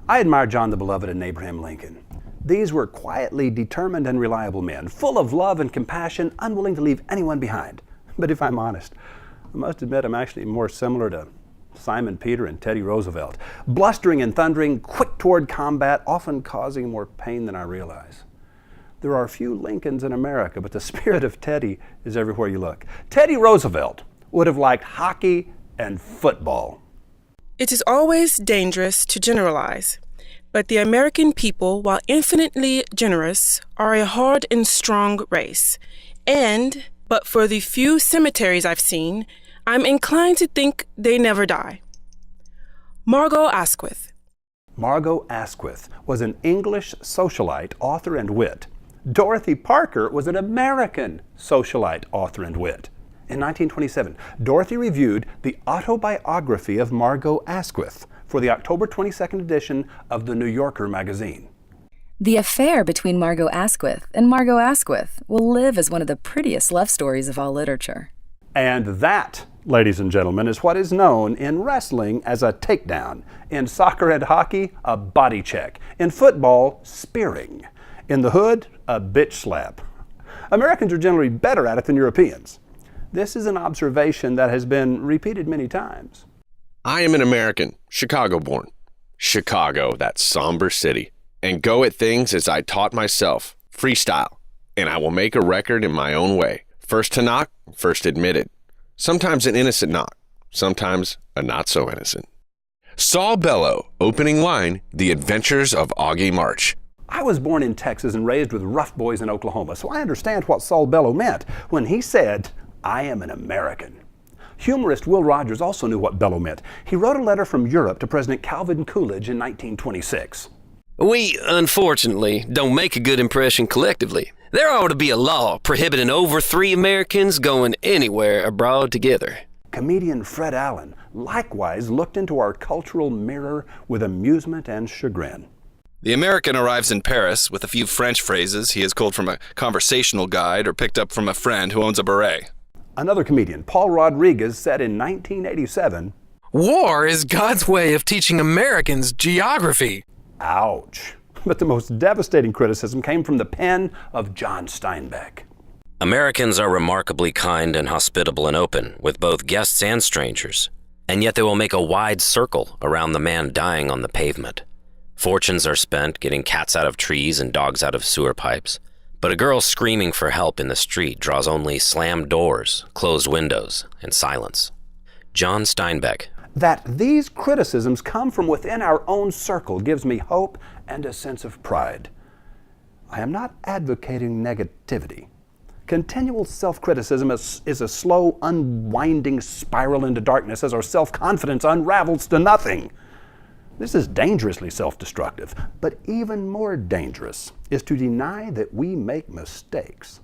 I admire John the Beloved and Abraham Lincoln. These were quietly determined and reliable men, full of love and compassion, unwilling to leave anyone behind. But if I'm honest, I must admit I'm actually more similar to Simon Peter and Teddy Roosevelt, blustering and thundering, quick toward combat, often causing more pain than I realize. There are a few Lincolns in America, but the spirit of Teddy is everywhere you look. Teddy Roosevelt would have liked hockey and football. It is always dangerous to generalize, but the American people, while infinitely generous, are a hard and strong race. And, but for the few cemeteries I've seen, I'm inclined to think they never die. Margot Asquith. Margot Asquith was an English socialite, author, and wit. Dorothy Parker was an American socialite, author, and wit. In 1927, Dorothy reviewed the autobiography of Margot Asquith for the October 22nd edition of the New Yorker magazine. The affair between Margot Asquith and Margot Asquith will live as one of the prettiest love stories of all literature. And that, ladies and gentlemen, is what is known in wrestling as a takedown. In soccer and hockey, a body check. In football, spearing. In the hood, a bitch slap. Americans are generally better at it than Europeans. This is an observation that has been repeated many times. I am an American, Chicago-born. Chicago, that somber city. And go at things as I taught myself, freestyle. And I will make a record in my own way. First to knock, first admitted. Sometimes an innocent knock, sometimes a not so innocent. Saul Bellow, opening line, The Adventures of Augie March. I was born in Texas and raised with rough boys in Oklahoma, so I understand what Saul Bellow meant when he said, I am an American. Humorist Will Rogers also knew what Bellow meant. He wrote a letter from Europe to President Calvin Coolidge in 1926. We, unfortunately, don't make a good impression collectively. There ought to be a law prohibiting over 3 Americans going anywhere abroad together. Comedian Fred Allen likewise looked into our cultural mirror with amusement and chagrin. The American arrives in Paris with a few French phrases he has culled from a conversational guide or picked up from a friend who owns a beret. Another comedian, Paul Rodriguez, said in 1987, War is God's way of teaching Americans geography. Ouch. But the most devastating criticism came from the pen of John Steinbeck. Americans are remarkably kind and hospitable and open with both guests and strangers, and yet they will make a wide circle around the man dying on the pavement. Fortunes are spent getting cats out of trees and dogs out of sewer pipes, but a girl screaming for help in the street draws only slammed doors, closed windows, and silence. John Steinbeck. That these criticisms come from within our own circle gives me hope and a sense of pride. I am not advocating negativity. Continual self-criticism is a slow, unwinding spiral into darkness as our self-confidence unravels to nothing. This is dangerously self-destructive, but even more dangerous is to deny that we make mistakes.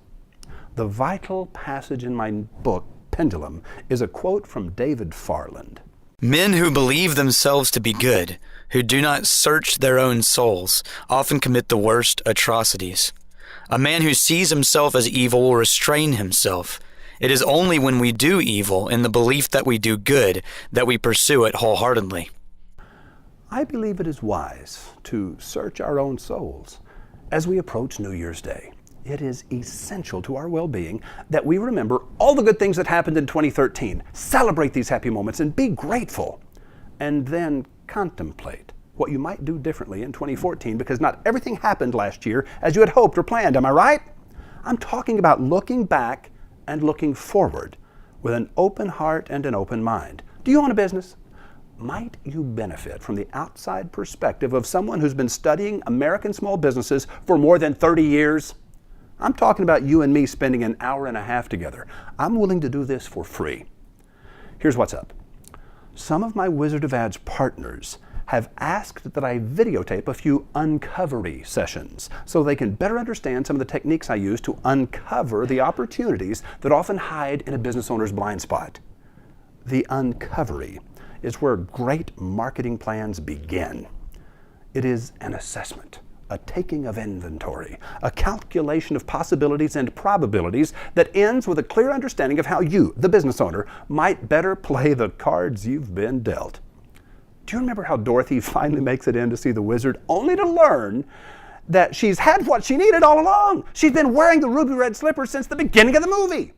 The vital passage in my book, Pendulum, is a quote from David Farland. Men who believe themselves to be good, who do not search their own souls, often commit the worst atrocities. A man who sees himself as evil will restrain himself. It is only when we do evil in the belief that we do good that we pursue it wholeheartedly. I believe it is wise to search our own souls as we approach New Year's Day. It is essential to our well-being that we remember all the good things that happened in 2013, celebrate these happy moments, and be grateful, and then contemplate what you might do differently in 2014, because not everything happened last year as you had hoped or planned, am I right? I'm talking about looking back and looking forward with an open heart and an open mind. Do you own a business? Might you benefit from the outside perspective of someone who's been studying American small businesses for more than 30 years? I'm talking about you and me spending an hour and a half together. I'm willing to do this for free. Here's what's up. Some of my Wizard of Ads partners have asked that I videotape a few uncovery sessions so they can better understand some of the techniques I use to uncover the opportunities that often hide in a business owner's blind spot. The uncovery is where great marketing plans begin. It is an assessment, a taking of inventory, a calculation of possibilities and probabilities that ends with a clear understanding of how you, the business owner, might better play the cards you've been dealt. Do you remember how Dorothy finally makes it in to see the wizard, only to learn that she's had what she needed all along? She's been wearing the ruby red slippers since the beginning of the movie.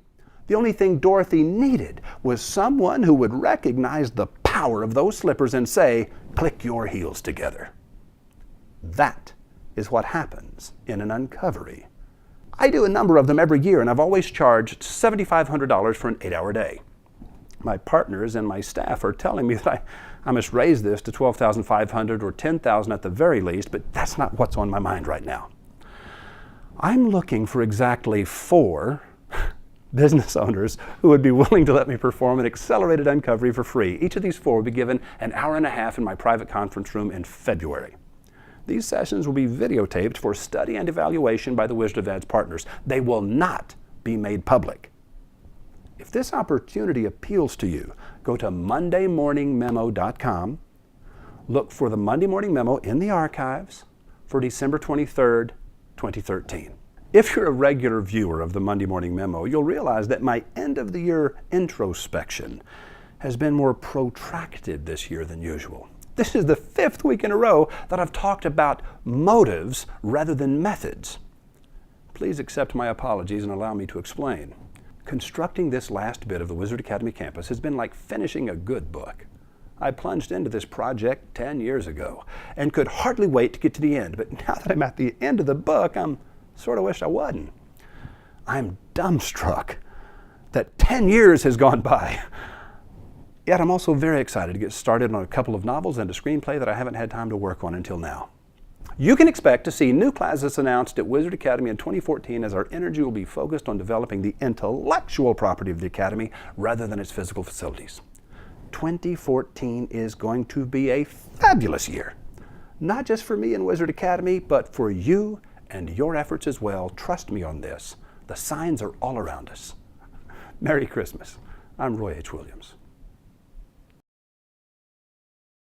The only thing Dorothy needed was someone who would recognize the power of those slippers and say, "Click your heels together." That is what happens in an uncovery. I do a number of them every year, and I've always charged $7,500 for an 8-hour day. My partners and my staff are telling me that I must raise this to $12,500 or $10,000 at the very least, but that's not what's on my mind right now. I'm looking for exactly 4 business owners who would be willing to let me perform an accelerated uncovery for free. Each of these 4 will be given an hour and a half in my private conference room in February. These sessions will be videotaped for study and evaluation by the Wizard of Ad's partners. They will not be made public. If this opportunity appeals to you, go to MondayMorningMemo.com, look for the Monday Morning Memo in the archives for December 23rd, 2013. If you're a regular viewer of the Monday Morning Memo, you'll realize that my end-of-the-year introspection has been more protracted this year than usual. This is the 5th week in a row that I've talked about motives rather than methods. Please accept my apologies and allow me to explain. Constructing this last bit of the Wizard Academy campus has been like finishing a good book. I plunged into this project 10 years ago and could hardly wait to get to the end, but now that I'm at the end of the book, I'm sort of wish I wasn't. I'm dumbstruck that 10 years has gone by. Yet I'm also very excited to get started on a couple of novels and a screenplay that I haven't had time to work on until now. You can expect to see new classes announced at Wizard Academy in 2014 as our energy will be focused on developing the intellectual property of the Academy rather than its physical facilities. 2014 is going to be a fabulous year, not just for me and Wizard Academy, but for you and your efforts as well. Trust me on this. The signs are all around us. Merry Christmas. I'm Roy H. Williams.